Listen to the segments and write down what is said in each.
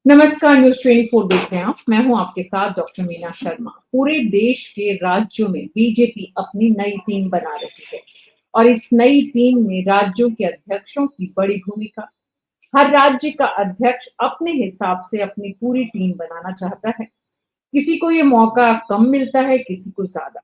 नमस्कार, न्यूज 24 देख रहे हैं आप। मैं हूं आपके साथ डॉक्टर मीना शर्मा। पूरे देश के राज्यों में बीजेपी अपनी नई टीम बना रही है और इस नई टीम में राज्यों के अध्यक्षों की बड़ी भूमिका। हर राज्य का अध्यक्ष अपने हिसाब से अपनी पूरी टीम बनाना चाहता है। किसी को ये मौका कम मिलता है, किसी को ज्यादा।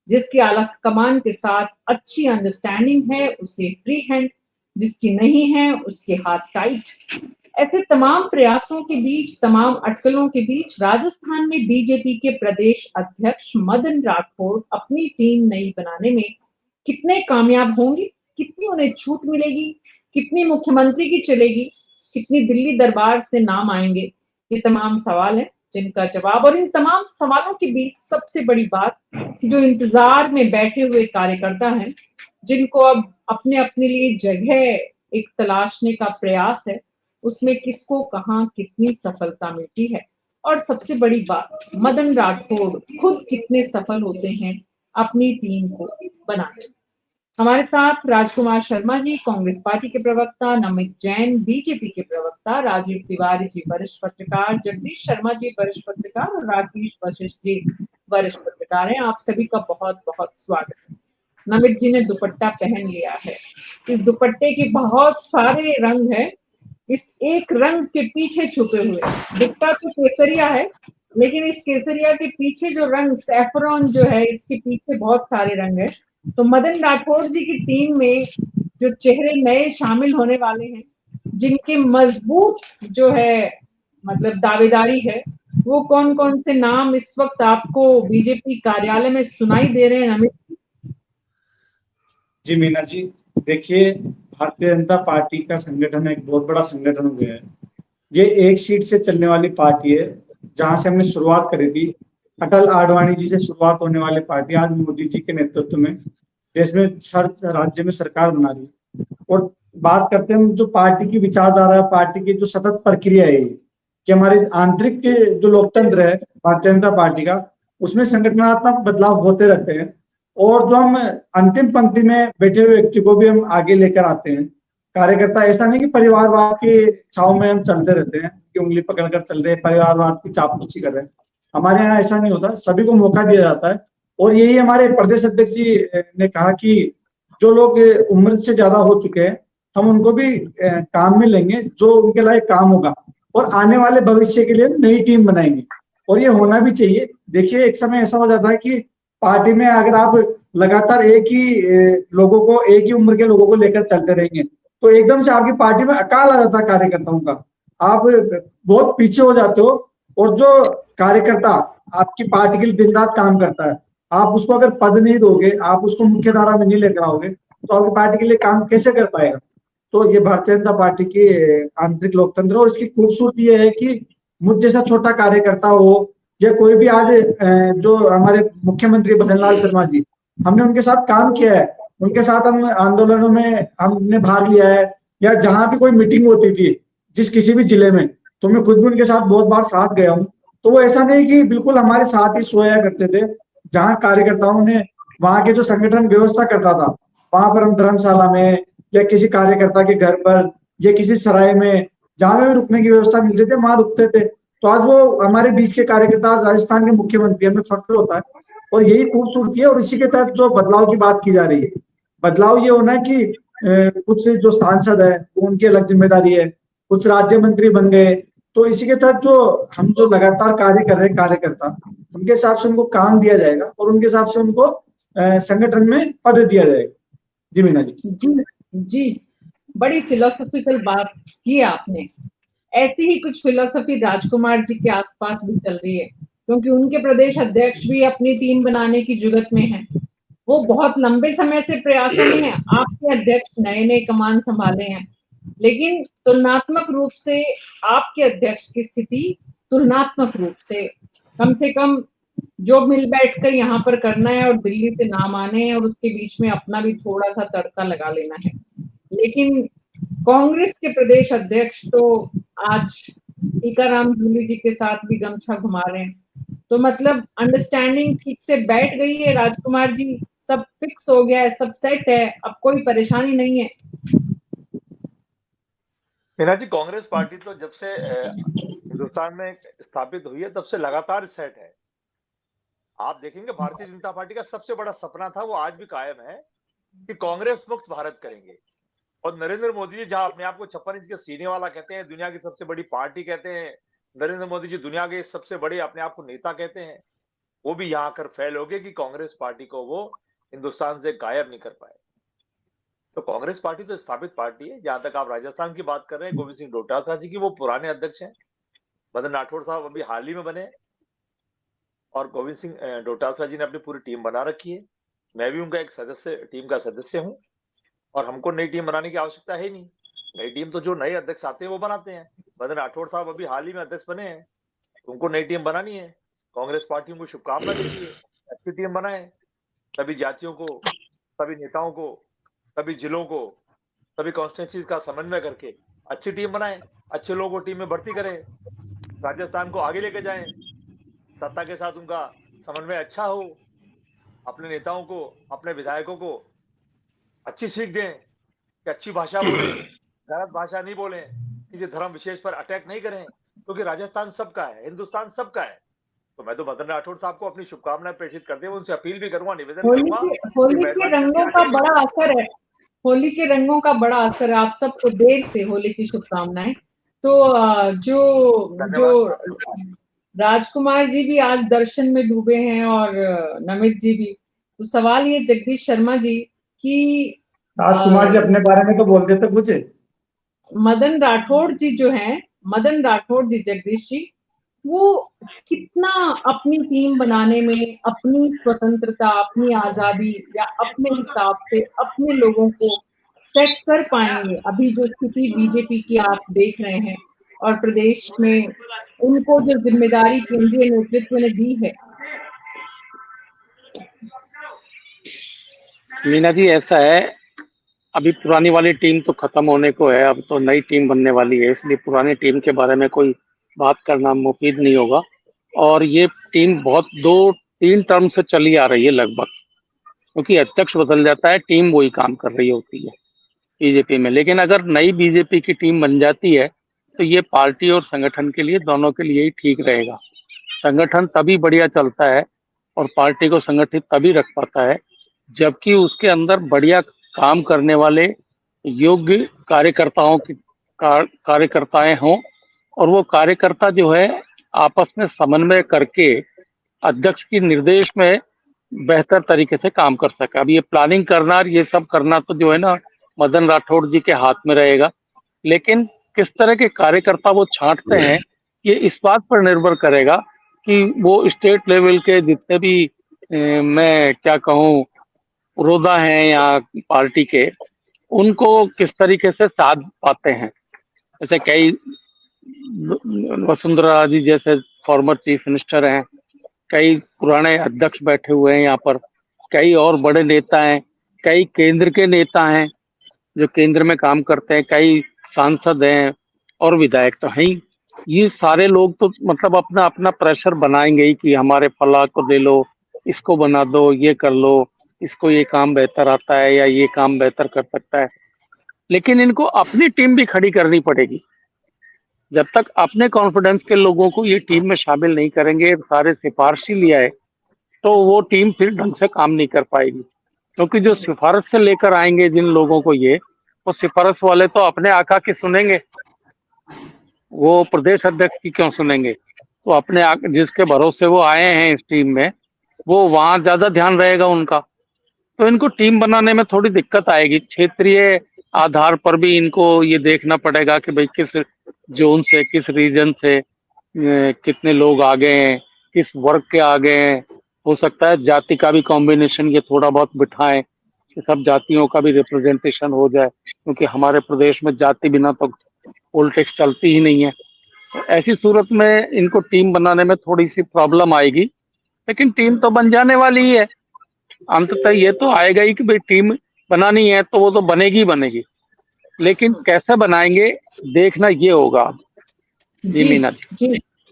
जिसकी आला कमान के साथ अच्छी अंडरस्टैंडिंग है उसे फ्री हैंड, जिसकी नहीं है उसके हाथ टाइट। ऐसे तमाम प्रयासों के बीच, तमाम अटकलों के बीच राजस्थान में बीजेपी के प्रदेश अध्यक्ष मदन राठौड़ अपनी टीम नई बनाने में कितने कामयाब होंगे, कितनी उन्हें छूट मिलेगी, कितनी मुख्यमंत्री की चलेगी, कितनी दिल्ली दरबार से नाम आएंगे, ये तमाम सवाल है जिनका जवाब। और इन तमाम सवालों के बीच सबसे बड़ी बात, जो इंतजार में बैठे हुए कार्यकर्ता हैं, जिनको अब अपने अपने लिए जगह एक तलाशने का प्रयास है, उसमें किसको कहाँ कितनी सफलता मिलती है। और सबसे बड़ी बात, मदन राठौड़ खुद कितने सफल होते हैं अपनी टीम को बनाने में। हमारे साथ राजकुमार शर्मा जी, कांग्रेस पार्टी के प्रवक्ता, नमित जैन बीजेपी के प्रवक्ता, राजीव तिवारी जी वरिष्ठ पत्रकार, जगदीश शर्मा जी वरिष्ठ पत्रकार और राकेश वशिष्ठ जी वरिष्ठ पत्रकार हैं। आप सभी का बहुत बहुत स्वागत है। नमित जी ने दुपट्टा पहन लिया है। इस दुपट्टे के बहुत सारे रंग हैं। इस एक रंग के पीछे छुपे हुए, दिखता तो केसरिया है, लेकिन इस केसरिया के पीछे जो रंग सैफरॉन जो है, इसके पीछे बहुत सारे रंग है। तो मदन राठौड़ जी की टीम में जो चेहरे नए शामिल होने वाले हैं, जिनके मजबूत जो है मतलब दावेदारी है, वो कौन कौन से नाम इस वक्त आपको बीजेपी कार्यालय में सुनाई दे रहे हैं अमित? जी मीना जी, देखिए, भारतीय जनता पार्टी का संगठन एक बहुत बड़ा संगठन हो गया है। ये एक सीट से चलने वाली पार्टी है। जहां से हमने शुरुआत करी थी, अटल आडवाणी जी से शुरुआत होने वाली पार्टी आज मोदी जी के नेतृत्व में देश में राज्य में सरकार बना रही है। और बात करते हैं जो पार्टी की विचारधारा, पार्टी की जो सतत प्रक्रिया है कि हमारे आंतरिक के जो लोकतंत्र है भारतीय जनता पार्टी का, उसमें संगठनात्मक बदलाव होते रहते हैं। और जो हम अंतिम पंक्ति में बैठे हुए व्यक्ति को भी हम आगे लेकर आते हैं। कार्यकर्ता ऐसा नहीं कि परिवारवाद के छाव में हम चलते रहते हैं कि उंगली पकड़कर चल रहे हैं, परिवारवाद की चापलूसी कर रहे हैं। हमारे यहाँ ऐसा नहीं होता, सभी को मौका दिया जाता है। और यही हमारे प्रदेश अध्यक्ष जी ने कहा कि जो लोग उम्र से ज्यादा हो चुके हैं, हम उनको भी काम में लेंगे जो उनके लायक काम होगा, और आने वाले भविष्य के लिए नई टीम बनाएंगे। और ये होना भी चाहिए। देखिए, एक समय ऐसा हो जाता है कि पार्टी में अगर आप लगातार एक ही लोगों को, एक ही उम्र के लोगों को लेकर चलते रहेंगे, तो एकदम से आपकी पार्टी में अकाल आ जाता है कार्यकर्ताओं का। आप बहुत पीछे हो जाते हो। और जो कार्यकर्ता आपकी पार्टी के लिए दिन रात काम करता है, आप उसको अगर पद नहीं दोगे, आप उसको मुख्य धारा में नहीं लेकर आओगे, तो आपकी पार्टी के लिए काम कैसे कर पाएगा। तो ये भारतीय जनता पार्टी की आंतरिक लोकतंत्र, और इसकी खूबसूरती ये है कि मुझ जैसा छोटा कार्यकर्ता हो या कोई भी आज जो हमारे मुख्यमंत्री भजनलाल शर्मा जी, हमने उनके साथ काम किया है, उनके साथ हम आंदोलनों में हमने भाग लिया है, या जहां भी कोई मीटिंग होती थी जिस किसी भी जिले में, तो मैं खुद भी उनके साथ बहुत बार साथ गया हूँ। तो वो ऐसा नहीं कि बिल्कुल हमारे साथ ही सोया करते थे। जहां कार्यकर्ताओं ने, वहां के जो संगठन व्यवस्था करता था, वहां पर हम धर्मशाला में या किसी कार्यकर्ता के घर पर या किसी सराय में, जहां भी रुकने की व्यवस्था मिलती थी, वहां रुकते थे। तो आज वो हमारे बीच के कार्यकर्ता आज राजस्थान के मुख्यमंत्री, हमें फख्र होता है। और यही खूबसूरती है। और इसी के तहत जो बदलाव की बात की जा रही है, बदलाव ये होना है कि कुछ जो सांसद है उनकी अलग जिम्मेदारी है, कुछ राज्य मंत्री बन गए। तो इसी के तहत जो हम जो लगातार कार्य कर रहे हैं कार्यकर्ता, उनके हिसाब से उनको काम दिया जाएगा और उनके हिसाब से उनको संगठन में पद दिया जाएगा। जी मीना जी। जी जी, बड़ी फिलोसॉफिकल बात की आपने। ऐसी ही कुछ फिलोसफी राजकुमार जी के आसपास भी चल रही है, क्योंकि उनके प्रदेश अध्यक्ष भी अपनी टीम बनाने की जुगत में हैं। वो बहुत लंबे समय से प्रयासों में हैं। आपके अध्यक्ष नए नए कमान संभाले हैं, लेकिन तुलनात्मक रूप से आपके अध्यक्ष की स्थिति तुलनात्मक रूप से कम जो मिल बैठकर यहाँ पर करना है और दिल्ली से नाम आने हैं और उसके बीच में अपना भी थोड़ा सा तड़का लगा लेना है। लेकिन कांग्रेस के प्रदेश अध्यक्ष तो आज टीकाराम जूली जी के साथ भी गमछा घुमा रहे हैं। तो मतलब अंडरस्टैंडिंग ठीक से बैठ गई है राजकुमार जी, सब फिक्स हो गया है, सब सेट है, अब कोई परेशानी नहीं है। मीना जी, कांग्रेस पार्टी तो जब से हिंदुस्तान में स्थापित हुई है तब से लगातार सेट है। आप देखेंगे भारतीय जनता पार्टी का सबसे बड़ा सपना था, वो आज भी कायम है कि कांग्रेस मुक्त भारत करेंगे। और नरेंद्र मोदी जी जहां अपने आप को 56 इंच के सीने वाला कहते हैं, दुनिया की सबसे बड़ी पार्टी कहते हैं, नरेंद्र मोदी जी दुनिया के सबसे बड़े अपने आप को नेता कहते हैं, वो भी यहाँ आकर फेल हो गए कि कांग्रेस पार्टी को वो हिंदुस्तान से गायब नहीं कर पाए। तो कांग्रेस पार्टी तो स्थापित पार्टी है। जहां तक आप राजस्थान की बात कर रहे हैं, गोविंद सिंह डोटासरा जी की, वो पुराने अध्यक्ष हैं। मदन राठौड़ साहब अभी हाल ही में बने और गोविंद सिंह डोटासरा जी ने अपनी पूरी टीम बना रखी है। मैं भी उनका एक सदस्य, टीम का सदस्य हूं, और हमको नई टीम बनाने की आवश्यकता है नहीं। नई टीम तो जो नए अध्यक्ष आते हैं वो बनाते हैं। मदन राठौड़ साहब अभी हाल ही में अध्यक्ष बने हैं, उनको नई टीम बनानी है। कांग्रेस पार्टी उनको शुभकामना देती है, अच्छी टीम बनाए, सभी जातियों को, सभी नेताओं को, सभी जिलों को, सभी कॉन्स्टिट्यूंसीज का समन्वय करके अच्छी टीम बनाए, अच्छे लोगों को टीम में भर्ती करें, राजस्थान को आगे लेके जाएं, सत्ता के साथ उनका समन्वय अच्छा हो, अपने नेताओं को, अपने विधायकों को अच्छी सीख दें कि अच्छी भाषा बोलें, गलत भाषा नहीं बोलें, किसी धर्म विशेष पर अटैक नहीं करें, क्योंकि राजस्थान सबका है, हिंदुस्तान सबका है। तो मैं तो मदन राठौड़ साहब को अपनी शुभकामनाएं प्रेषित करते हुए उनसे अपील भी करूंगा, निवेदन करूंगा होली के रंगों का बड़ा असर है, होली के रंगों का बड़ा असर है। आप सबको देर से होली की शुभकामनाएं। तो जो राजकुमार जी भी आज दर्शन में डूबे हैं और नमित जी भी। तो सवाल ये जगदीश शर्मा जी कि राजकुमार जी अपने बारे में तो बोलते थे कुछ। मदन राठौड़ जी जो हैं, मदन राठौड़ जी, जगदीश जी, वो कितना अपनी टीम बनाने में अपनी स्वतंत्रता, अपनी आजादी या अपने हिसाब से अपने लोगों को सेट कर पाएंगे। अभी जो स्थिति बीजेपी की आप देख रहे हैं और प्रदेश में उनको जो जिम्मेदारी केंद्रीय नेतृत्व ने दी है। मीना जी, ऐसा है, अभी पुरानी वाली टीम तो खत्म होने को है, अब तो नई टीम बनने वाली है, इसलिए पुरानी टीम के बारे में कोई बात करना मुफीद नहीं होगा। और ये टीम बहुत 2-3 टर्म से चली आ रही है लगभग, क्योंकि अध्यक्ष बदल जाता है, टीम वही काम कर रही होती है बीजेपी में। लेकिन अगर नई बीजेपी की टीम बन जाती है तो ये पार्टी और संगठन के लिए, दोनों के लिए ही ठीक रहेगा। संगठन तभी बढ़िया चलता है और पार्टी को संगठित तभी रख पाता है जबकि उसके अंदर बढ़िया काम करने वाले योग्य कार्यकर्ताएं हों, और वो कार्यकर्ता जो है आपस में समन्वय करके अध्यक्ष की निर्देश में बेहतर तरीके से काम कर सके। अब ये प्लानिंग करना और ये सब करना तो जो है ना, मदन राठौड़ जी के हाथ में रहेगा। लेकिन किस तरह के कार्यकर्ता वो छांटते हैं, ये इस बात पर निर्भर करेगा कि वो स्टेट लेवल के जितने भी मैं क्या कहूँ पुरोधा हैं या पार्टी के, उनको किस तरीके से साथ पाते हैं। जैसे कई वसुंधरा जी जैसे फॉर्मर चीफ मिनिस्टर हैं, कई पुराने अध्यक्ष बैठे हुए हैं यहाँ पर, कई और बड़े नेता हैं, कई केंद्र के नेता हैं जो केंद्र में काम करते हैं, कई सांसद हैं और विधायक तो हैं ही। ये सारे लोग तो मतलब अपना अपना प्रेशर बनाएंगे ही कि हमारे फला को दे लो, इसको बना दो, ये कर लो, इसको ये काम बेहतर आता है या ये काम बेहतर कर सकता है। लेकिन इनको अपनी टीम भी खड़ी करनी पड़ेगी। जब तक अपने कॉन्फिडेंस के लोगों को ये टीम में शामिल नहीं करेंगे, सारे सिफारशी लिया है, तो वो टीम फिर ढंग से काम नहीं कर पाएगी। क्योंकि जो सिफारिश से लेकर आएंगे जिन लोगों को, ये वो सिफारिश वाले तो अपने आका की सुनेंगे, वो प्रदेश अध्यक्ष की क्यों सुनेंगे। तो अपने जिसके भरोसे वो आए हैं इस टीम में, वो वहां ज्यादा ध्यान रहेगा उनका। तो इनको टीम बनाने में थोड़ी दिक्कत आएगी। क्षेत्रीय आधार पर भी इनको ये देखना पड़ेगा कि भाई किस जोन से, किस रीजन से कितने लोग आ गए हैं, किस वर्ग के आ गए हैं। हो सकता है जाति का भी कॉम्बिनेशन ये थोड़ा बहुत बिठाएं कि सब जातियों का भी रिप्रेजेंटेशन हो जाए, क्योंकि हमारे प्रदेश में जाति बिना तो पॉलिटिक्स चलती ही नहीं है। तो ऐसी सूरत में इनको टीम बनाने में थोड़ी सी प्रॉब्लम आएगी, लेकिन टीम तो बन जाने वाली ही है। अंततः ये तो आएगा ही कि भाई टीम बनानी है तो वो तो बनेगी बनेगी, लेकिन कैसे बनाएंगे देखना ये होगा। जी मीना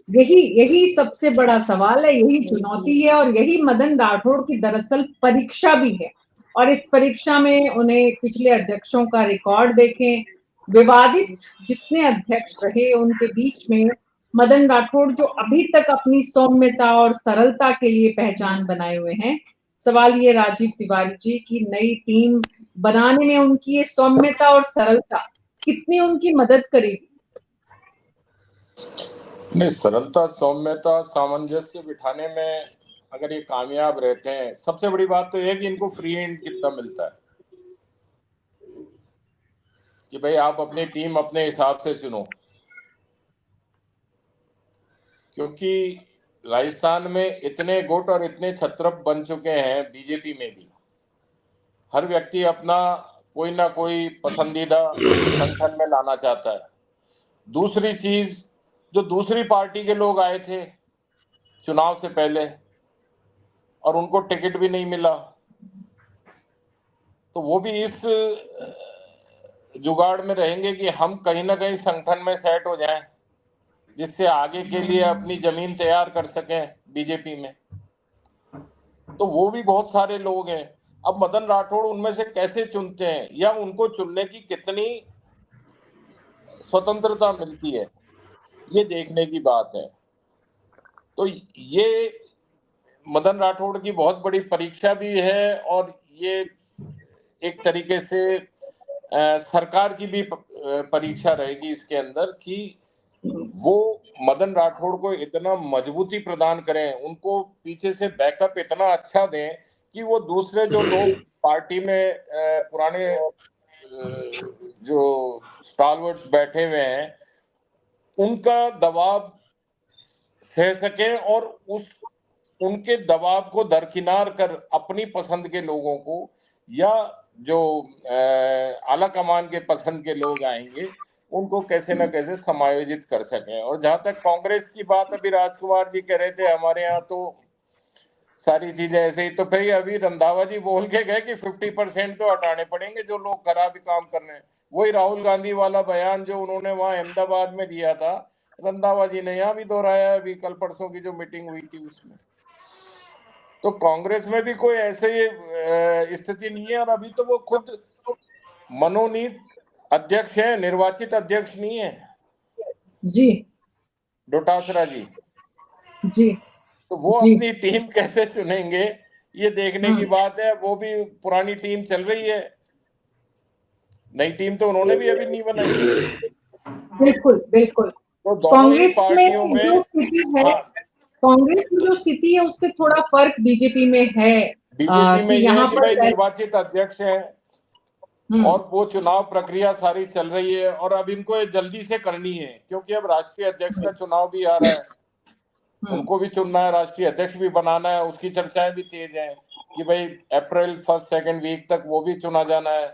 जी, यही सबसे बड़ा सवाल है, यही चुनौती है और यही मदन राठौड़ की दरअसल परीक्षा भी है। और इस परीक्षा में उन्हें पिछले अध्यक्षों का रिकॉर्ड देखें विवादित जितने अध्यक्ष रहे उनके बीच में मदन राठौड़ जो अभी तक अपनी सौम्यता और सरलता के लिए पहचान बनाए हुए हैं, सवाल ये राजीव तिवारी जी की नई टीम बनाने में उनकी ये सौम्यता और सरलता कितनी उनकी मदद करेगी? नहीं, सरलता, सौम्यता, सामंजस्य बिठाने में अगर ये कामयाब रहते हैं, सबसे बड़ी बात तो यह कि इनको फ्री हैंड कितना मिलता है कि भाई आप अपनी टीम अपने हिसाब से चुनो, क्योंकि राजस्थान में इतने गुट और इतने छत्रप बन चुके हैं बीजेपी में भी, हर व्यक्ति अपना कोई ना कोई पसंदीदा संगठन में लाना चाहता है। दूसरी चीज, जो दूसरी पार्टी के लोग आए थे चुनाव से पहले और उनको टिकट भी नहीं मिला, तो वो भी इस जुगाड़ में रहेंगे कि हम कहीं ना कहीं संगठन में सेट हो जाएं, जिससे आगे के लिए अपनी जमीन तैयार कर सकें बीजेपी में। तो वो भी बहुत सारे लोग हैं। अब मदन राठौड़ उनमें से कैसे चुनते हैं या उनको चुनने की कितनी स्वतंत्रता मिलती है, ये देखने की बात है। तो ये मदन राठौड़ की बहुत बड़ी परीक्षा भी है और ये एक तरीके से सरकार की भी परीक्षा रहेगी इसके अंदर कि वो मदन राठौड़ को इतना मजबूती प्रदान करें, उनको पीछे से बैकअप इतना अच्छा दें कि वो दूसरे जो लोग पार्टी में पुराने जो स्टालवर्ड्स बैठे हुए हैं उनका दबाव सह सकें और उनके दबाव को दरकिनार कर अपनी पसंद के लोगों को या जो आला कमान के पसंद के लोग आएंगे उनको कैसे ना कैसे समायोजित कर सकें। और जहां तक कांग्रेस की बात, अभी राजकुमार जी कह रहे थे हमारे यहाँ तो सारी चीजें ऐसे ही, तो फिर अभी रंधावा जी बोल के गए कि 50% तो हटाने पड़ेंगे जो लोग खराब काम कर रहे हैं। वही राहुल गांधी वाला बयान जो उन्होंने वहां अहमदाबाद में दिया था, रंधावा जी ने यहाँ भी दोहराया अभी कल परसों की जो मीटिंग हुई थी उसमें। तो कांग्रेस में भी कोई ऐसे स्थिति नहीं है और अभी तो वो खुद मनोनीत अध्यक्ष है, निर्वाचित अध्यक्ष नहीं है जी डोटासरा जी। जी तो वो जी अपनी टीम कैसे चुनेंगे ये देखने की बात है। वो भी पुरानी टीम चल रही है, नई टीम तो उन्होंने भी अभी नहीं बनाई। बिल्कुल बिल्कुल। तो दोनों ही कांग्रेस पार्टियों में में जो स्थिति है, हाँ, कांग्रेस में जो स्थिति है उससे थोड़ा फर्क बीजेपी में है बीजेपी में कि यह है यहाँ कि पर भाई निर्वाचित अध्यक्ष हैं और वो चुनाव प्रक्रिया सारी चल रही है और अब इनको ये जल्दी से करनी है क्योंकि अब राष्ट्रीय अध्यक्ष का चुनाव भी आ रहा है, उनको भी चुनना है, राष्ट्रीय अध्यक्ष भी बनाना है, उसकी चर्चाएं भी तेज हैं कि भाई अप्रैल 1st-2nd वीक तक वो भी चुना जाना है।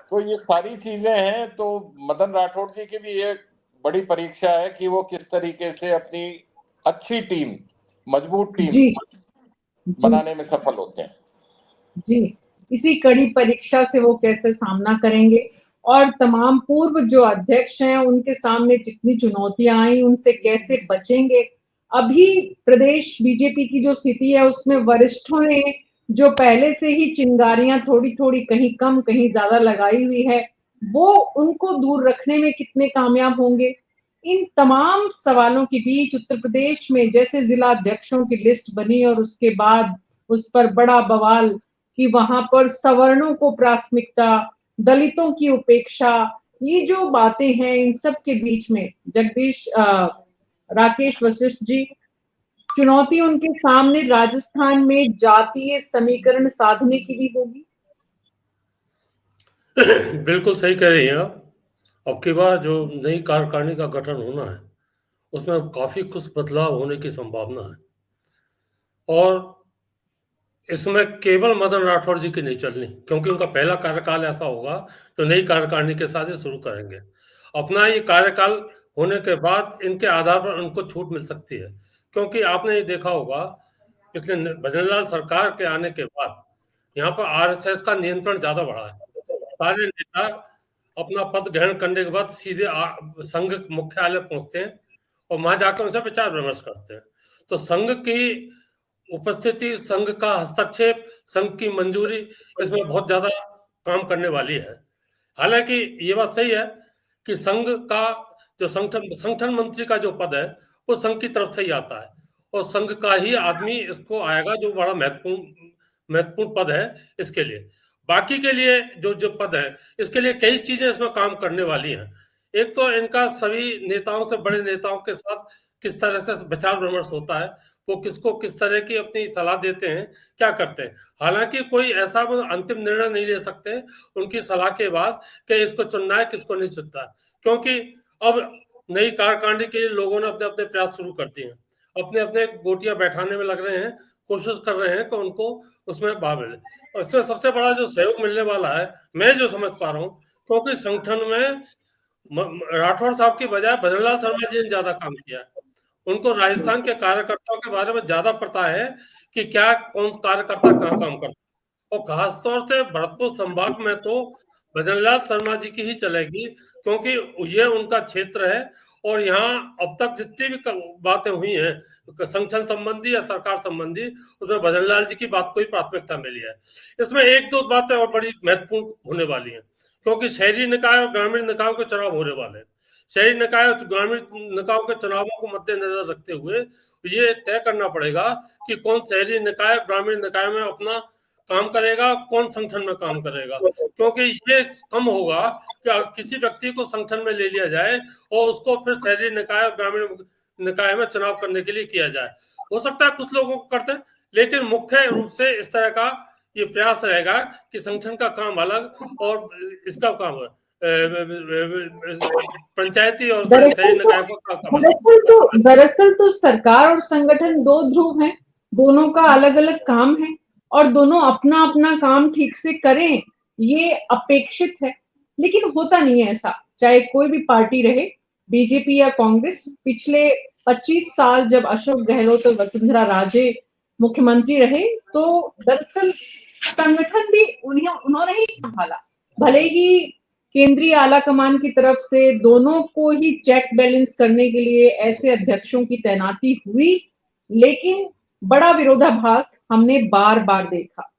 तो ये सारी चीजें हैं। तो मदन राठौड़ जी की भी एक बड़ी परीक्षा है कि वो किस तरीके से अपनी अच्छी टीम, मजबूत टीम जी बनाने में सफल होते हैं। जी, इसी कड़ी परीक्षा से वो कैसे सामना करेंगे और तमाम पूर्व जो अध्यक्ष हैं उनके सामने जितनी चुनौतियां आई उनसे कैसे बचेंगे। अभी प्रदेश बीजेपी की जो स्थिति है उसमें वरिष्ठों ने जो पहले से ही चिंगारियां थोड़ी थोड़ी कहीं कम कहीं ज्यादा लगाई हुई है, वो उनको दूर रखने में कितने कामयाब होंगे। इन तमाम सवालों के बीच उत्तर प्रदेश में जैसे जिला अध्यक्षों की लिस्ट बनी और उसके बाद उस पर बड़ा बवाल कि वहां पर सवर्णों को प्राथमिकता, दलितों की उपेक्षा, ये जो बातें हैं इन सब के बीच में राकेश वशिष्ठ जी, चुनौती उनके सामने राजस्थान में जातीय समीकरण साधने की भी होगी। बिल्कुल सही कह रही हैं आप। अब की बार जो नई कार्यकारिणी का गठन होना है उसमें काफी कुछ बदलाव होने की संभावना है और इसमें केवल मदन राठौड़ जी की नहीं चलनी, क्योंकि उनका पहला कार्यकाल ऐसा होगा जो नई कार्यकारिणी के साथ ये शुरू करेंगे। अपना ये कार्यकाल होने के बाद इनके आधार पर उनको छूट मिल सकती है, क्योंकि आपने ये देखा होगा पिछले भजनलाल सरकार के आने के बाद यहाँ पर आरएसएस का नियंत्रण ज्यादा बढ़ा है। सारे नेता अपना पद ग्रहण करने के बाद सीधे संघ मुख्यालय पहुंचते हैं और वहां जाकर उनसे विचार विमर्श करते हैं। तो संघ की उपस्थिति, संघ का हस्तक्षेप, संघ की मंजूरी इसमें बहुत ज्यादा काम करने वाली है। हालांकि ये बात सही है कि संघ का जो संगठन मंत्री का जो पद है वो संघ की तरफ से ही आता है और संघ का ही आदमी इसको आएगा, जो बड़ा महत्वपूर्ण पद है इसके लिए। बाकी के लिए जो जो पद है, इसके लिए कई चीजें इसमें काम करने वाली हैं। एक तो इनका सभी नेताओं से, बड़े नेताओं के साथ किस तरह से विचार विमर्श होता है, वो किसको किस तरह की अपनी सलाह देते हैं, क्या करते हैं। हालांकि कोई ऐसा अंतिम निर्णय नहीं ले सकते उनकी सलाह के बाद कि इसको चुनना है किसको नहीं चुनता है, क्योंकि अब नई कार्यकारिणी के लिए लोगों ने अपने अपने प्रयास शुरू कर दिए हैं, अपने अपने गोटियां बैठाने में लग रहे हैं, कोशिश कर रहे हैं कि उनको उसमें भाग मिले। और इसमें सबसे बड़ा जो सहयोग मिलने वाला है, मैं जो समझ पा रहा हूँ, क्योंकि संगठन में राठौड़ साहब की बजाय भजनलाल शर्मा जी ने ज्यादा काम किया है। उनको राजस्थान के कार्यकर्ताओं के बारे में ज्यादा पता है कि क्या कौन कार्यकर्ता कहाँ काम करता है। और खासतौर से भरतपुर संभाग में तो भजनलाल शर्मा जी की ही चलेगी, क्योंकि ये उनका क्षेत्र है और यहाँ अब तक जितनी भी बातें हुई हैं संगठन संबंधी या सरकार संबंधी, उसमें भजनलाल जी की बात को ही प्राथमिकता मिली है। इसमें एक दो बातें और बड़ी महत्वपूर्ण होने वाली हैं, क्योंकि शहरी निकाय और ग्रामीण निकायों के चुनाव होने वाले हैं। शहरी निकाय और ग्रामीण निकायों के चुनावों को मद्देनजर रखते हुए ये तय करना पड़ेगा कि कौन शहरी निकाय ग्रामीण निकाय में अपना काम करेगा, कौन संगठन में काम करेगा, क्योंकि ये कम होगा कि किसी व्यक्ति को संगठन में ले लिया जाए और उसको फिर शहरी निकाय और ग्रामीण निकाय में चुनाव करने के लिए किया जाए। हो सकता है कुछ लोगों को करते हैं, लेकिन मुख्य रूप से इस तरह का ये प्रयास रहेगा कि संगठन का काम अलग और इसका काम पंचायती और शहरी निकाय का काम अलग। दरअसल तो सरकार और संगठन दो ध्रुव हैं, दोनों का अलग अलग काम है और दोनों अपना अपना काम ठीक से करें, ये अपेक्षित है। लेकिन होता नहीं है ऐसा, चाहे कोई भी पार्टी रहे, बीजेपी या कांग्रेस। पिछले 25 साल जब अशोक गहलोत और वसुंधरा राजे मुख्यमंत्री रहे, तो दरअसल संगठन भी उन्होंने ही संभाला। भले ही केंद्रीय आला कमान की तरफ से दोनों को ही चेक बैलेंस करने के लिए ऐसे अध्यक्षों की तैनाती हुई, लेकिन बड़ा विरोधाभास हमने बार बार देखा।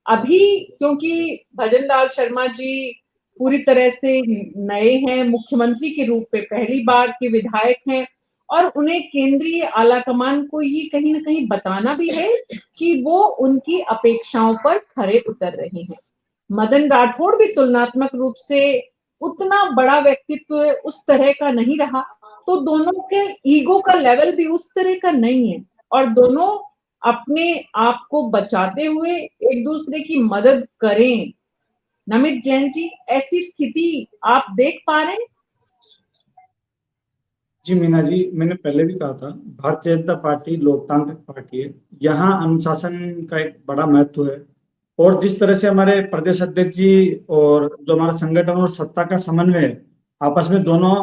अभी क्योंकि भजनलाल शर्मा जी पूरी तरह से नए हैं, मुख्यमंत्री के रूप में पहली बार के विधायक हैं, और उन्हें केंद्रीय आला कमान को ये कहीं ना कहीं बताना भी है कि वो उनकी अपेक्षाओं पर खरे उतर रहे हैं। मदन राठौड़ भी तुलनात्मक रूप से उतना बड़ा व्यक्तित्व उस तरह का नहीं रहा, तो दोनों के ईगो का लेवल भी उस तरह का नहीं है और दोनों अपने आप को बचाते हुए एक दूसरे की मदद करें। नमित जैन जी, ऐसी स्थिति आप देख पा रहे हैं? जी मीना जी, मैंने पहले भी कहा था, भारतीय जनता पार्टी लोकतांत्रिक पार्टी है। यहाँ अनुशासन का एक बड़ा महत्व है और जिस तरह से हमारे प्रदेश अध्यक्ष जी और जो हमारा संगठन और सत्ता का समन्वय है, आपस में दोनों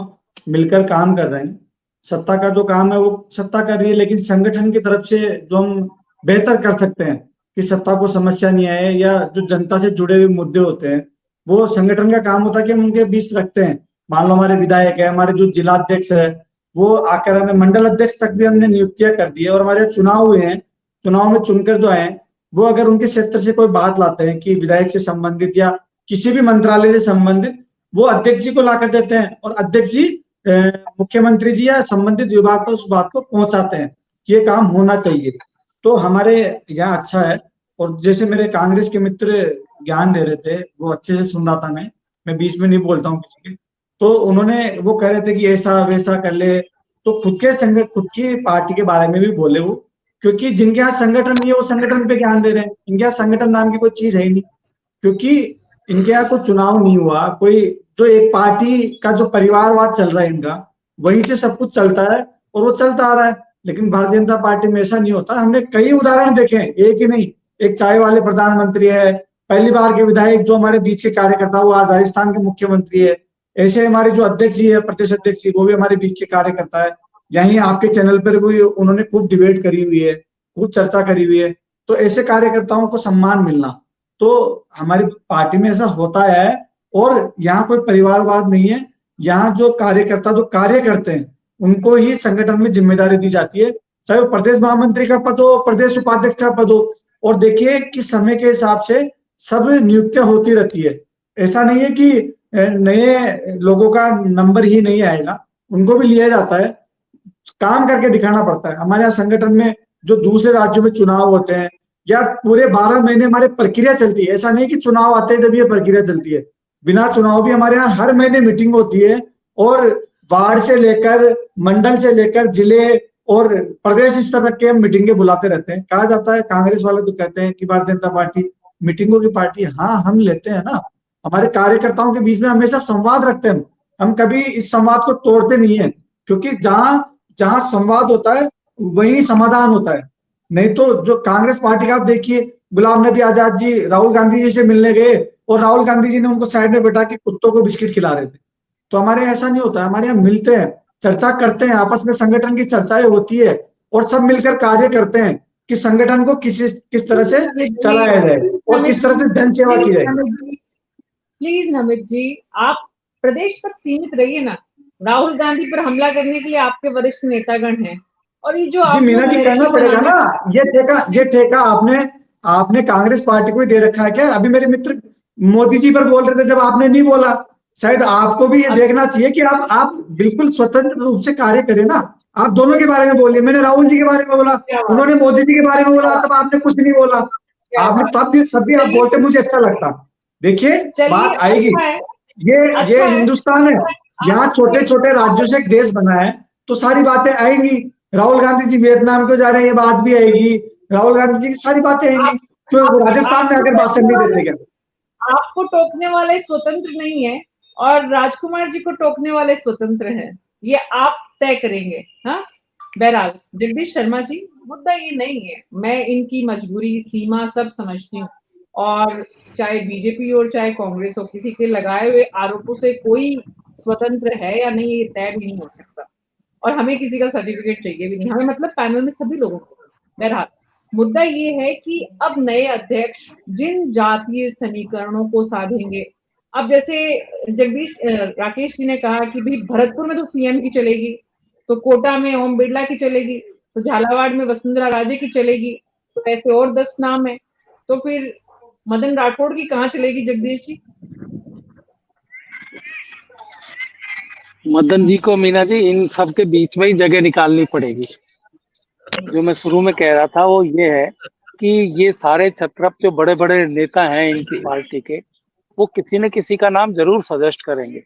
मिलकर काम कर रहे हैं। सत्ता का जो काम है वो सत्ता कर रही है, लेकिन संगठन की तरफ से जो हम बेहतर कर सकते हैं कि सत्ता को समस्या नहीं आए या जो जनता से जुड़े हुए मुद्दे होते हैं, वो संगठन का काम होता है कि हम उनके बीच रखते हैं। मान लो हमारे विधायक है, हमारे जो जिलाध्यक्ष है, वो आकर हमें मंडल अध्यक्ष तक भी हमने नियुक्तियां कर दी है। और हमारे चुनाव हुए हैं, चुनाव में चुनकर जो आए, वो अगर उनके क्षेत्र से कोई बात लाते हैं कि विधायक से संबंधित या किसी भी मंत्रालय से संबंधित, वो अध्यक्ष जी को लाकर देते हैं और अध्यक्ष जी मुख्यमंत्री जी या संबंधित विभाग को उस बात को पहुंचाते हैं कि ये काम होना चाहिए। तो हमारे यहाँ अच्छा है। और जैसे मेरे कांग्रेस के मित्र ज्ञान दे रहे थे, वो अच्छे से सुन रहा था, मैं बीच में नहीं बोलता हूँ किसी के, तो उन्होंने वो कह रहे थे कि ऐसा वैसा कर ले, तो खुद की पार्टी के बारे में भी बोले वो, क्योंकि जिनके यहाँ संगठन नहीं है वो संगठन पे ज्ञान दे रहे हैं। इनके यहाँ संगठन नाम की कोई चीज है ही नहीं, क्योंकि इनके यहाँ कोई चुनाव नहीं हुआ, कोई जो एक पार्टी का जो परिवारवाद चल रहा है इनका, वहीं से सब कुछ चलता है और वो चलता आ रहा है। लेकिन भारतीय जनता पार्टी में ऐसा नहीं होता। हमने कई उदाहरण देखे हैं, एक ही नहीं। एक चाय वाले प्रधानमंत्री है, पहली बार के विधायक जो हमारे बीच के कार्यकर्ता, वो आज राजस्थान के मुख्यमंत्री है। ऐसे हमारे जो अध्यक्ष जी है, प्रदेश अध्यक्ष जी, वो भी हमारे बीच के कार्यकर्ता है। यहीं आपके चैनल पर भी उन्होंने खूब डिबेट करी हुई है, खूब चर्चा करी हुई है। तो ऐसे कार्यकर्ताओं को सम्मान मिलना, तो हमारी पार्टी में ऐसा होता है। और यहाँ कोई परिवारवाद नहीं है। यहाँ जो कार्यकर्ता जो कार्य करते हैं, उनको ही संगठन में जिम्मेदारी दी जाती है, चाहे वो प्रदेश महामंत्री का पद हो, प्रदेश उपाध्यक्ष का पद हो। और देखिए कि समय के हिसाब से सब नियुक्तियां होती रहती है। ऐसा नहीं है कि नए लोगों का नंबर ही नहीं आएगा, उनको भी लिया जाता है, काम करके दिखाना पड़ता है। हमारे यहाँ संगठन में जो दूसरे राज्यों में चुनाव होते हैं या पूरे 12 महीने हमारे प्रक्रिया चलती है, ऐसा नहीं कि चुनाव आते हैं जब ये प्रक्रिया चलती है, बिना चुनाव भी हमारे यहाँ हर महीने मीटिंग होती है, और वार्ड से लेकर मंडल से लेकर जिले और प्रदेश स्तर तक के हम मीटिंगें बुलाते रहते हैं। कहा जाता है, कांग्रेस वाले तो कहते हैं कि भारतीय जनता पार्टी मीटिंगों की पार्टी, हाँ हम लेते हैं ना, हमारे कार्यकर्ताओं के बीच में हमेशा संवाद रखते हैं हम कभी इस संवाद को तोड़ते नहीं है, क्योंकि जहां जहां संवाद होता है वही समाधान होता है। नहीं तो जो कांग्रेस पार्टी का आप देखिए, गुलाम नबी आजाद जी राहुल गांधी जी से मिलने गए और राहुल गांधी जी ने उनको साइड में बैठा के कुत्तों को बिस्किट खिला रहे थे। तो हमारे यहाँ ऐसा नहीं होता, हमारे यहाँ मिलते हैं, चर्चा करते हैं, आपस में संगठन की चर्चाएं होती है और सब मिलकर कार्य करते हैं कि संगठन को किस तरह से चलाया जाए और किस तरह से जन सेवा की जाए। प्लीज नमित जी, आप प्रदेश तक सीमित रहिए ना। राहुल गांधी पर हमला करने के लिए आपके वरिष्ठ नेतागण हैं, और ये जो जी मीना जी, करना पड़ेगा ना, ये ठेका आपने कांग्रेस पार्टी को ही दे रखा है क्या? अभी मेरे मित्र मोदी जी पर बोल रहे थे जब आपने नहीं बोला, शायद आपको भी ये देखना चाहिए कि आप बिल्कुल स्वतंत्र रूप से कार्य करें ना। आप दोनों के बारे में बोलिए, मैंने राहुल जी के बारे में बोला, उन्होंने मोदी जी के बारे में बोला, तब आपने कुछ नहीं बोला, आपने तब भी आप बोलते, मुझे अच्छा लगता। देखिए बात आएगी, ये हिंदुस्तान है, यहाँ छोटे छोटे राज्यों से एक देश बना है, तो सारी बातें आएंगी। राहुल गांधी जी वियतनाम क्यों जा रहे हैं, ये बात भी आएगी, राहुल गांधी जी की सारी बातें आएंगी। तो राजस्थान में आकर भाषण नहीं देते क्या? आपको टोकने वाले स्वतंत्र नहीं है और राजकुमार जी को टोकने वाले स्वतंत्र हैं, ये आप तय करेंगे। हाँ, बहरहाल जगदीश शर्मा जी, मुद्दा ये नहीं है, मैं इनकी मजबूरी सीमा सब समझती हूँ, और चाहे बीजेपी और चाहे कांग्रेस हो, किसी के लगाए हुए आरोपों से कोई स्वतंत्र है या नहीं ये तय भी नहीं हो सकता, और हमें किसी का सर्टिफिकेट चाहिए भी नहीं, हमें मतलब पैनल में सभी लोगों को। बहरहाल मुद्दा ये है कि अब नए अध्यक्ष जिन जातीय समीकरणों को साधेंगे, अब जैसे जगदीश राकेश जी ने कहा कि भाई भरतपुर में तो सीएम की चलेगी, तो कोटा में ओम बिरला की चलेगी, तो झालावाड़ में वसुंधरा राजे की चलेगी, तो ऐसे और 10 नाम है, तो फिर मदन राठौड़ की कहाँ चलेगी जगदीश जी? मदन जी को, मीना जी, इन सब के बीच में ही जगह निकालनी पड़ेगी। जो मैं शुरू में कह रहा था वो ये है कि ये सारे छत्रप जो बड़े बड़े नेता हैं इनकी पार्टी के, वो किसी न किसी का नाम जरूर सजेस्ट करेंगे।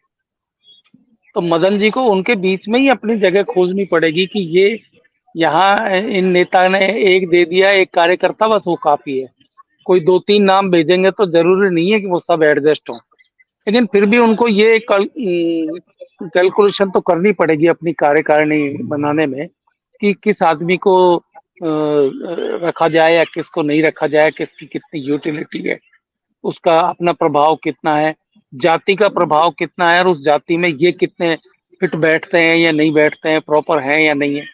तो मदन जी को उनके बीच में ही अपनी जगह खोजनी पड़ेगी कि ये यहाँ इन नेता ने एक दे दिया, एक कार्यकर्ता, बस वो काफी है। कोई 2-3 नाम भेजेंगे तो जरूरी नहीं है कि वो सब एडजस्ट हो, लेकिन फिर भी उनको ये कैलकुलेशन तो करनी पड़ेगी अपनी कार्यकारिणी बनाने में कि किस आदमी को रखा जाए या किसको नहीं रखा जाए, किसकी कितनी यूटिलिटी है, उसका अपना प्रभाव कितना है, जाति का प्रभाव कितना है, और उस जाति में ये कितने फिट बैठते हैं या नहीं बैठते हैं, प्रॉपर हैं या नहीं है।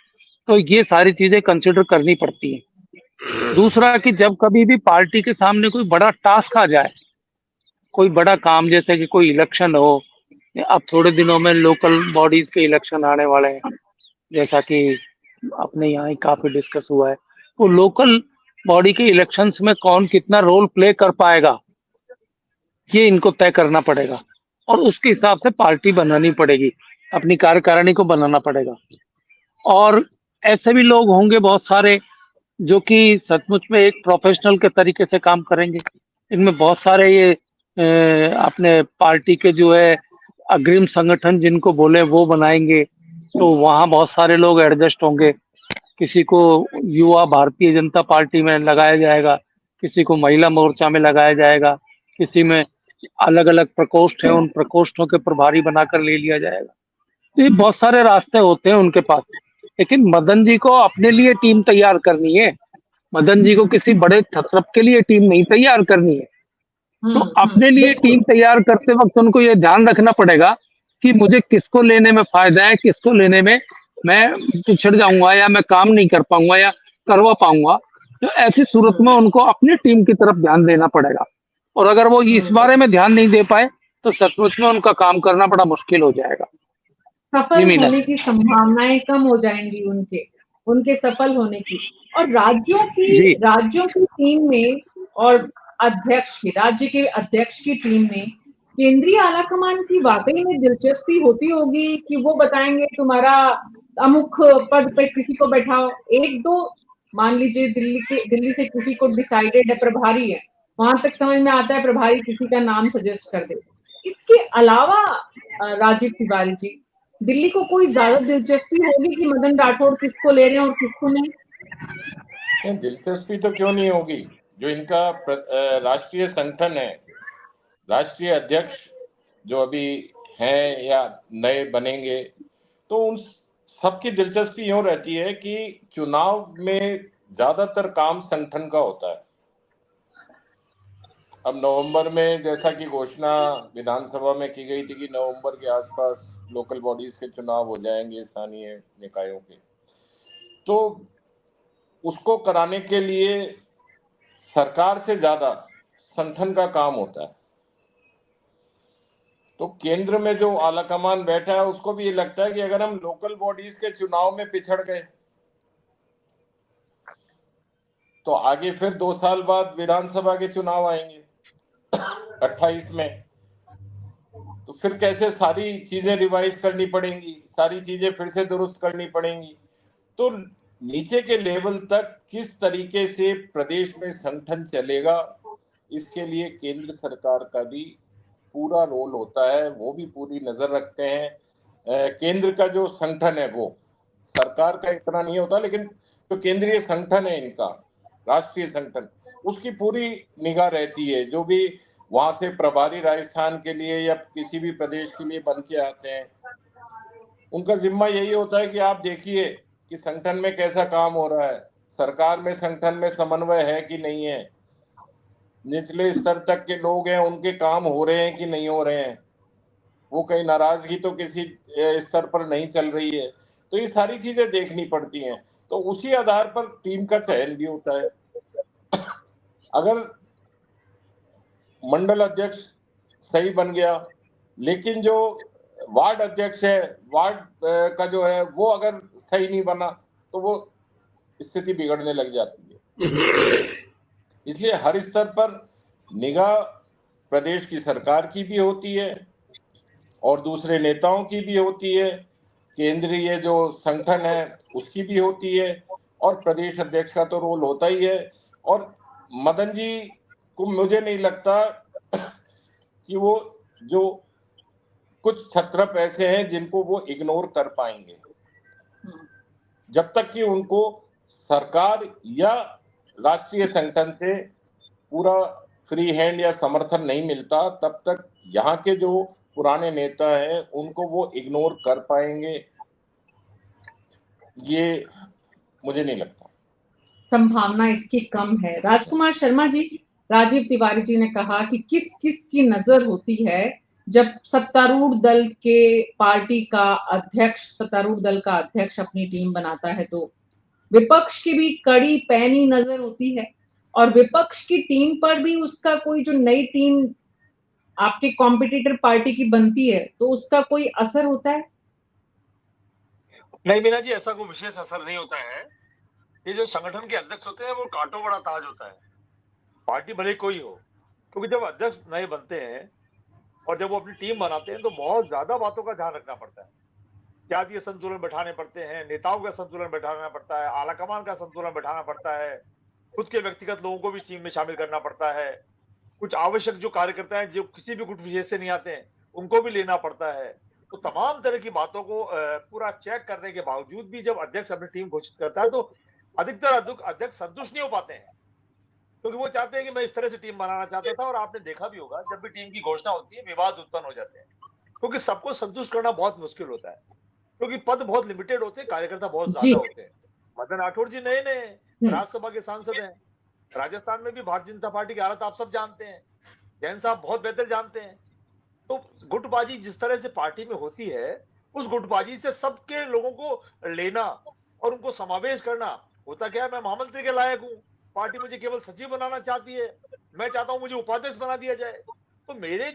तो ये सारी चीजें कंसिडर करनी पड़ती हैं। दूसरा कि जब कभी भी पार्टी के सामने कोई बड़ा टास्क आ जाए, कोई बड़ा काम, जैसे कि कोई इलेक्शन हो, अब थोड़े दिनों में लोकल बॉडीज के इलेक्शन आने वाले हैं, जैसा कि अपने यहाँ ही काफी डिस्कस हुआ है, तो लोकल बॉडी के इलेक्शंस में कौन कितना रोल प्ले कर पाएगा, ये इनको तय करना पड़ेगा, और उसके हिसाब से पार्टी बनानी पड़ेगी, अपनी कार्यकारिणी को बनाना पड़ेगा। और ऐसे भी लोग होंगे बहुत सारे जो कि सचमुच में एक प्रोफेशनल के तरीके से काम करेंगे। इनमें बहुत सारे ये अपने पार्टी के जो है अग्रिम संगठन जिनको बोले वो बनाएंगे, तो वहाँ बहुत सारे लोग एडजस्ट होंगे। किसी को युवा भारतीय जनता पार्टी में लगाया जाएगा, किसी को महिला मोर्चा में लगाया जाएगा, किसी में अलग अलग प्रकोष्ठ है, उन प्रकोष्ठों के प्रभारी बनाकर ले लिया जाएगा। तो ये बहुत सारे रास्ते होते हैं उनके पास, लेकिन मदन जी को अपने लिए टीम तैयार करनी है। मदन जी को किसी बड़े छत्रप के लिए टीम नहीं तैयार करनी है। तो अपने लिए टीम तैयार करते वक्त उनको ये ध्यान रखना पड़ेगा कि मुझे किसको लेने में फायदा है, किसको लेने में मैं पिछड़ जाऊंगा या मैं काम नहीं कर पाऊंगा या करवा पाऊंगा। तो ऐसी सूरत में उनको अपनी टीम की तरफ ध्यान देना पड़ेगा, और अगर वो इस बारे में ध्यान नहीं दे पाए तो सचमुच में उनका काम करना बड़ा मुश्किल हो जाएगा। सफल होने की संभावनाएं कम हो जाएंगी उनके सफल होने की। और राज्यों की टीम में और राज्य के अध्यक्ष की टीम में केंद्रीय आलाकमान की वाकई में दिलचस्पी होती होगी कि वो बताएंगे तुम्हारा अमुक पद पे किसी को बैठाओ। एक दो मान लीजिए दिल्ली से किसी को डिसाइडेड है, प्रभारी है, वहां तक समझ में आता है प्रभारी किसी का नाम सजेस्ट कर दे। इसके अलावा राजीव तिवारी जी, दिल्ली को कोई ज्यादा दिलचस्पी होगी कि मदन राठौड़ किसको ले रहे हैं और किसको नहीं? दिलचस्पी तो क्यों नहीं होगी। जो इनका राष्ट्रीय संगठन है, राष्ट्रीय अध्यक्ष जो अभी हैं या नए बनेंगे, तो उन सबकी दिलचस्पी यूं रहती है कि चुनाव में ज्यादातर काम संगठन का होता है। अब नवंबर में जैसा कि घोषणा विधानसभा में की गई थी कि नवंबर के आसपास लोकल बॉडीज के चुनाव हो जाएंगे, स्थानीय निकायों के, तो उसको कराने के लिए सरकार से ज्यादा संगठन का काम होता है। तो केंद्र में जो आलाकमान बैठा है उसको भी ये लगता है कि अगर हम लोकल बॉडीज के चुनाव में पिछड़ गए तो आगे फिर 2 साल बाद विधानसभा के चुनाव आएंगे 28 में, तो फिर कैसे सारी चीजें रिवाइज करनी पड़ेंगी, सारी चीजें फिर से दुरुस्त करनी पड़ेंगी। तो नीचे के लेवल तक किस तरीके से प्रदेश में संगठन चलेगा, इसके लिए केंद्र सरकार का भी पूरा रोल होता है, वो भी पूरी नजर रखते हैं। केंद्र का जो संगठन है वो सरकार का इतना नहीं होता, लेकिन जो केंद्रीय संगठन है इनका, राष्ट्रीय संगठन, उसकी पूरी निगाह रहती है। जो भी वहां से प्रभारी राजस्थान के लिए या किसी भी प्रदेश के लिए बन के आते हैं, उनका जिम्मा यही होता है कि आप देखिए कि संगठन में कैसा काम हो रहा है, सरकार में संगठन में समन्वय है कि नहीं है, निचले स्तर तक के लोग हैं उनके काम हो रहे हैं कि नहीं हो रहे हैं, वो कहीं नाराजगी तो किसी स्तर पर नहीं चल रही है। तो ये सारी चीजें देखनी पड़ती हैं, तो उसी आधार पर टीम का चयन भी होता है। अगर मंडल अध्यक्ष सही बन गया, लेकिन जो वार्ड अध्यक्ष है, वार्ड का जो है वो अगर सही नहीं बना, तो वो स्थिति बिगड़ने लग जाती है। इसलिए हर स्तर पर निगाह प्रदेश की सरकार की भी होती है और दूसरे नेताओं की भी होती है, केंद्रीय जो संगठन है उसकी भी होती है, और प्रदेश अध्यक्ष का तो रोल होता ही है। और मदन जी को मुझे नहीं लगता कि वो जो कुछ छत्रप ऐसे हैं जिनको वो इग्नोर कर पाएंगे, जब तक कि उनको सरकार या राष्ट्रीय संगठन से पूरा फ्री हैंड या समर्थन नहीं मिलता, तब तक यहाँ के जो पुराने नेता हैं उनको वो इग्नोर कर पाएंगे, ये मुझे नहीं लगता। संभावना इसकी कम है। राजकुमार शर्मा जी, राजीव तिवारी जी ने कहा कि किस किस की नजर होती है जब सत्तारूढ़ दल के पार्टी का अध्यक्ष, सत्तारूढ़ दल का अध्यक्ष अपनी टीम बनाता है, तो विपक्ष की भी कड़ी पैनी नजर होती है, और विपक्ष की टीम पर भी उसका कोई जो नई टीम आपके कॉम्पिटिटर पार्टी की बनती है तो उसका कोई असर होता है? नहीं मीना जी, ऐसा कोई विशेष असर नहीं होता है। ये जो संगठन के अध्यक्ष होते हैं वो कांटो बड़ा ताज होता है, पार्टी भले कोई हो, क्योंकि जब अध्यक्ष नए बनते हैं और जब वो अपनी टीम बनाते हैं तो बहुत ज्यादा बातों का ध्यान रखना पड़ता है। जातीय संतुलन बैठाने पड़ते हैं, नेताओं का संतुलन बैठाना पड़ता है, आलाकमान का संतुलन बैठाना पड़ता है, खुद के व्यक्तिगत लोगों को भी टीम में शामिल करना पड़ता है, कुछ आवश्यक जो कार्यकर्ता हैं जो किसी भी गुट विशेष से नहीं आते हैं उनको भी लेना पड़ता है। तो तमाम तरह की बातों को पूरा चेक करने के बावजूद भी जब अध्यक्ष अपनी टीम घोषित करता है तो अधिकतर अध्यक्ष संतुष्ट नहीं हो पाते हैं, क्योंकि वो चाहते हैं कि मैं इस तरह से टीम बनाना चाहता था। और आपने देखा भी होगा जब भी टीम की घोषणा होती है विवाद उत्पन्न हो जाते हैं, क्योंकि सबको संतुष्ट करना बहुत मुश्किल होता है, क्योंकि पद बहुत लिमिटेड होते हैं, कार्यकर्ता बहुत ज्यादा होते हैं। मदन राठौड़ जी नए नए राज्यसभा के सांसद हैं, राजस्थान में भी भारतीय जनता पार्टी की हालत आप सब जानते हैं, जैन साहब बहुत बेहतर जानते हैं। तो गुटबाजी जिस तरह से पार्टी में होती है, उस गुटबाजी से सबके लोगों को लेना और उनको समावेश करना, होता क्या है, मैं महामंत्री के लायक हूं, पार्टी मुझे केवल सचिव बनाना चाहती है, मैं चाहता हूं मुझे उपाध्यक्ष बना दिया जाए। तो मेरी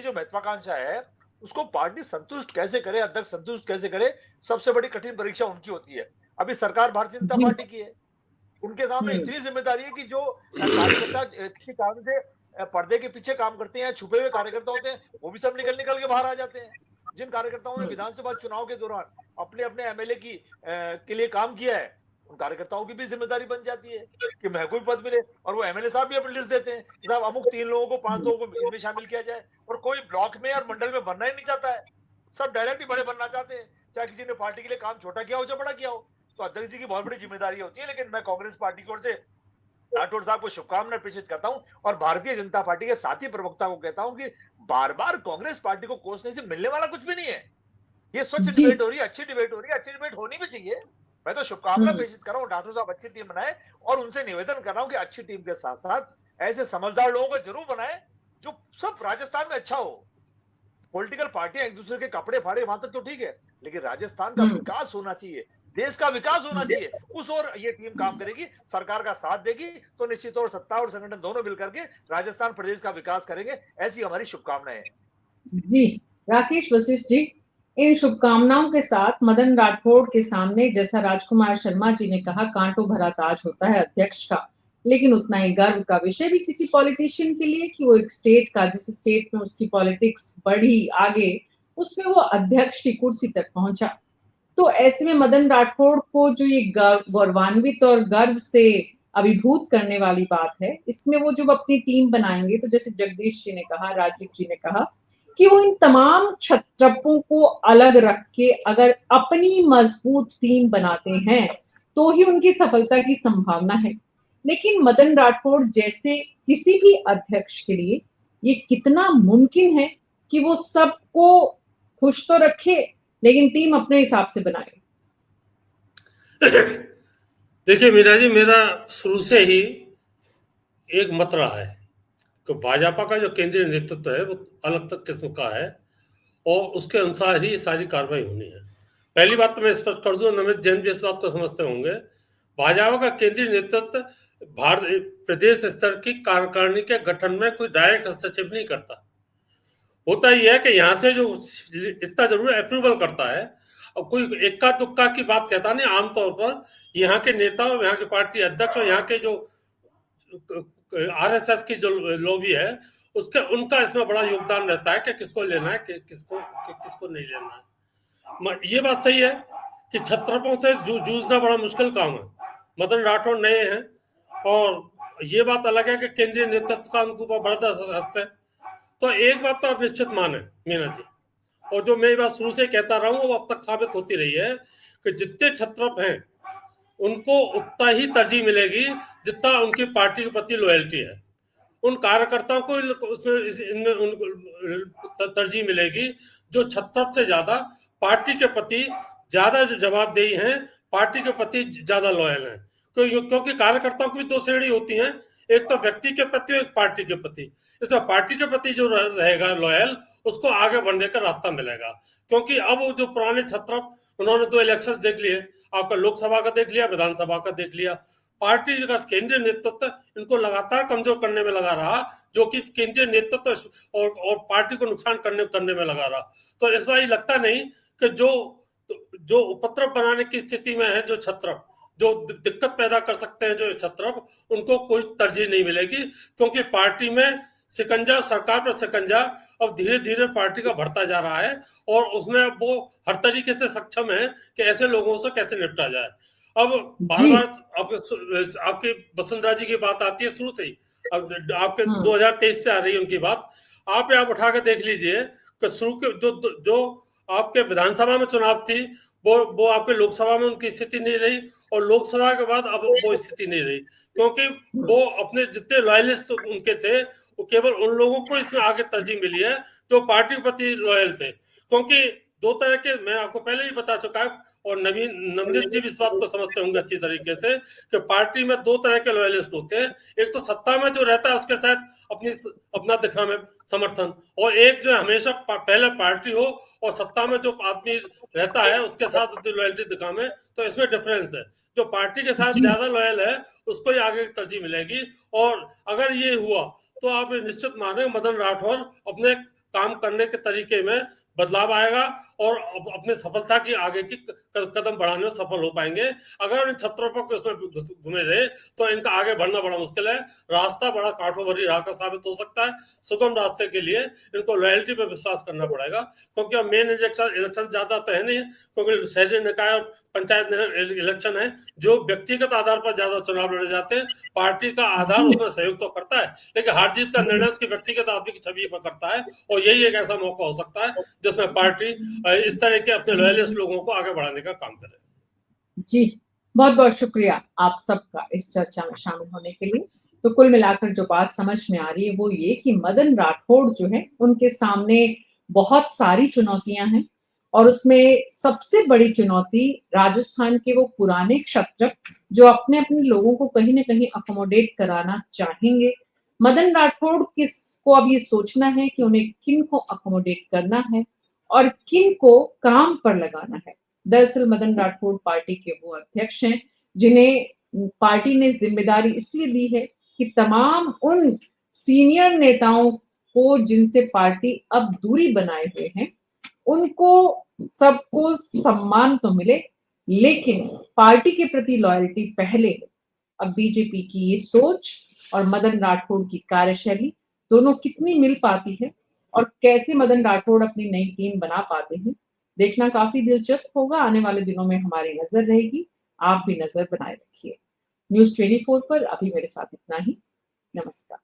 जो महत्वाकांक्षा है उसको पार्टी संतुष्ट कैसे करे, अध्यक्ष संतुष्ट कैसे करे, सबसे बड़ी कठिन परीक्षा उनकी होती है। अभी सरकार भारतीय जनता पार्टी की है, उनके सामने इतनी जिम्मेदारी है कि जो कार्यकर्ता किसी कारण से पर्दे के पीछे काम करते हैं, छुपे हुए कार्यकर्ता होते हैं, वो भी सब निकल के बाहर आ जाते हैं। जिन कार्यकर्ताओं ने विधानसभा चुनाव के दौरान अपने अपने एमएलए के लिए काम किया है, उन कार्यकर्ताओं की भी जिम्मेदारी बन जाती है कि मैं कोई पद मिले, और वो एमएलए साहब भी अपनी लिस्ट देते हैं, साहब अमुक 3 लोगों को 5 लोगों को इनमें शामिल किया जाए, और कोई ब्लॉक में और मंडल में बनना ही नहीं चाहता है, सब डायरेक्ट ही बड़े बनना चाहते हैं, चाहे किसी ने पार्टी के लिए काम छोटा किया हो चाहे बड़ा किया हो। तो अध्यक्ष जी की बहुत बड़ी जिम्मेदारी होती है। लेकिन मैं कांग्रेस पार्टी की ओर से राठौड़ साहब को शुभकामनाएं प्रेषित करता हूं, और भारतीय जनता पार्टी के साथी प्रवक्ता को कहता हूं कि बार बार कांग्रेस पार्टी को कोसने से मिलने वाला कुछ भी नहीं है। ये स्वच्छ जी। डिबेट हो रही है, अच्छी डिबेट हो रही है, अच्छी डिबेट होनी भी चाहिए। मैं तो शुभकामना प्रेषित कर रहा हूँ, राठौड़ साहब अच्छी टीम बनाए, और उनसे निवेदन कर रहा हूं कि अच्छी टीम के साथ साथ ऐसे समझदार लोगों को जरूर बनाए जो सब राजस्थान में अच्छा हो। पॉलिटिकल पार्टियां एक दूसरे के कपड़े फाड़े वहां तक तो ठीक है, लेकिन राजस्थान का विकास होना चाहिए, देश का विकास होना चाहिए, उस ओर ये टीम काम करेगी, सरकार का साथ देगी, तो निश्चित तौर सत्ता और संगठन दोनों मिलकर के राजस्थान प्रदेश का विकास करेंगे। ऐसी हमारी शुभकामनाएं हैं। जी, राकेश वशिष्ठ जी, इन शुभकामनाओं के साथ मदन राठौड़ के सामने, जैसा राजकुमार शर्मा जी ने कहा, कांटों भरा ताज होता है अध्यक्ष का, लेकिन उतना ही गर्व का विषय भी किसी पॉलिटिशियन के लिए कि वो एक स्टेट का, जिस स्टेट में उसकी पॉलिटिक्स बढ़ी आगे, उसमें वो अध्यक्ष की कुर्सी तक पहुंचा। तो ऐसे में मदन राठौड़ को जो ये गौरवान्वित और गर्व से अभिभूत करने वाली बात है, इसमें वो जब अपनी टीम बनाएंगे, तो जैसे जगदीश जी ने कहा, राजीव जी ने कहा कि वो इन तमाम क्षत्रपों को अलग रख के अगर अपनी मजबूत टीम बनाते हैं तो ही उनकी सफलता की संभावना है। लेकिन मदन राठौड़ जैसे किसी भी अध्यक्ष के लिए ये कितना मुमकिन है कि वो सबको खुश तो रखे लेकिन टीम अपने हिसाब से बनाए? देखिए मीरा जी, मेरा शुरू से ही एक मत रहा है कि भाजपा का जो केंद्रीय नेतृत्व है वो अलग तक किस्म का है, और उसके अनुसार ही सारी कार्रवाई होनी है। पहली बात तो मैं स्पष्ट कर दूं, नमित जैन भी इस बात को समझते होंगे, भाजपा का केंद्रीय नेतृत्व भारत प्रदेश स्तर की कार्यकारिणी के गठन में कोई डायरेक्ट हस्तक्षेप नहीं करता। होता ही है कि यहाँ से जो इतना जरूर अप्रूवल करता है, और कोई इक्का दुक्का की बात कहता नहीं। आमतौर पर यहाँ के नेता और यहाँ के पार्टी अध्यक्ष और यहाँ के जो आरएसएस की जो लॉबी है उनका इसमें बड़ा योगदान रहता है कि किसको लेना है, किसको नहीं लेना है। ये बात सही है कि छत्रपों से जूझना बड़ा मुश्किल काम है। मदन राठौड़ नए हैं, और ये बात अलग है कि केंद्रीय नेतृत्व का उनको बड़ा हस्त है। तो एक बात तो आप निश्चित माने मीना जी, और जो मैं ये बात शुरू से कहता रहा हूँ वो अब तक साबित होती रही है कि जितने छत्रप हैं उनको उतना ही तरजीह मिलेगी जितना उनकी पार्टी के प्रति लॉयल्टी है। उन कार्यकर्ताओं को इनमें उनको तरजीह मिलेगी जो छत्रप से ज्यादा पार्टी के प्रति ज्यादा जवाबदेही हैं, पार्टी के प्रति ज्यादा लॉयल हैं। क्योंकि कार्यकर्ताओं की भी दो श्रेणी होती हैं, एक तो व्यक्ति के प्रति और एक पार्टी के प्रति। इसमें पार्टी के प्रति जो रहेगा लॉयल, उसको आगे बढ़ने का रास्ता मिलेगा। क्योंकि अब जो पुराने छत्रप, उन्होंने 2 इलेक्शन देख लिए, आपका लोकसभा का देख लिया, विधानसभा का देख लिया। पार्टी का केंद्रीय नेतृत्व इनको लगातार कमजोर करने में लगा रहा, जो कि केंद्रीय नेतृत्व और पार्टी को नुकसान करने में लगा रहा। तो इस बार लगता नहीं कि जो उपद्रव बनाने की स्थिति में है, जो छत्रप जो दिक्कत पैदा कर सकते हैं, जो छत्रप, उनको कोई तरजीह नहीं मिलेगी। क्योंकि पार्टी में शिकंजा, सरकार पर शिकंजा अब धीरे धीरे पार्टी का बढ़ता जा रहा है, और उसमें वो हर तरीके से सक्षम है कि ऐसे लोगों से कैसे निपटा जाए। अब बार बार आपकी वसुंधरा जी की बात आती है शुरू से ही, अब आपके 2023 से आ रही है उनकी बात। आप यहाँ उठा के देख लीजिए कि शुरू के जो आपके विधानसभा में चुनाव थी, वो आपके लोकसभा में उनकी स्थिति नहीं रही, और लोकसभा के बाद अब वो स्थिति नहीं रही, क्योंकि वो अपने जितने लॉयलिस्ट उनके थे वो केवल उन लोगों को इसमें आगे तरजीह मिली है जो पार्टी के प्रति लॉयल थे। क्योंकि 2 तरह के, मैं आपको पहले ही बता चुका है, और नवनीत जी भी इस बात को समझते होंगे अच्छी तरीके से, कि पार्टी में 2 तरह के लॉयलिस्ट होते हैं। एक तो सत्ता में जो रहता है उसके साथ अपना दिखा में समर्थन, और एक जो हमेशा पहले पार्टी हो और सत्ता में जो आदमी रहता है उसके साथ लॉयल्टी दिखा में। तो इसमें डिफरेंस है, जो पार्टी के साथ ज्यादा लॉयल है उसको ही आगे तरजीह मिलेगी। और अगर ये हुआ तो आप निश्चित माने मदन राठौड़ अपने काम करने के तरीके में बदलाव आएगा और अपने सफलता की आगे की कदम बढ़ाने में सफल हो पाएंगे। अगर इन छत्रों पर उसमें घूमे रहे तो इनका आगे बढ़ना बड़ा मुश्किल है। रास्ता बड़ा कांटों भरी राह का साबित हो सकता है। सुगम रास्ते के लिए इनको लॉयल्टी पर विश्वास करना पड़ेगा, क्योंकि अब मेन इलेक्शन ज्यादा तो है नहीं, क्योंकि शहरी निकाय और पंचायत इलेक्शन है जो व्यक्तिगत आधार पर ज्यादा चुनाव लड़े जाते हैं। पार्टी का आधार उसमें सहयोग तो करता है, लेकिन हार जीत का निर्णय उसकी व्यक्तिगत आदमी की छवि पर करता है। और यही एक ऐसा मौका हो सकता है जिसमें पार्टी इस तरह के अपने लॉयलिस्ट लोगों को आगे बढ़ाने का काम करे। जी, बहुत बहुत शुक्रिया आप सबका इस चर्चा में शामिल होने के लिए। तो कुल मिलाकर जो बात समझ में आ रही है वो ये कि मदन राठौड़ जो है उनके सामने बहुत सारी चुनौतियां हैं, और उसमें सबसे बड़ी चुनौती राजस्थान के वो पुराने क्षत्रप जो अपने अपने लोगों को कहीं ना कहीं अकोमोडेट कराना चाहेंगे। मदन राठौड़ किसको अब ये सोचना है कि उन्हें किन को अकोमोडेट करना है और किन को काम पर लगाना है। दरअसल मदन राठौड़ पार्टी के वो अध्यक्ष हैं जिन्हें पार्टी ने जिम्मेदारी इसलिए दी है कि तमाम उन सीनियर नेताओं को जिनसे पार्टी अब दूरी बनाए हुए हैं उनको सबको सम्मान तो मिले, लेकिन पार्टी के प्रति लॉयल्टी पहले है। अब बीजेपी की ये सोच और मदन राठौड़ की कार्यशैली दोनों कितनी मिल पाती है और कैसे मदन राठौड़ अपनी नई टीम बना पाते हैं, देखना काफी दिलचस्प होगा। आने वाले दिनों में हमारी नजर रहेगी, आप भी नजर बनाए रखिए। न्यूज़ 24 पर अभी मेरे साथ इतना ही। नमस्कार।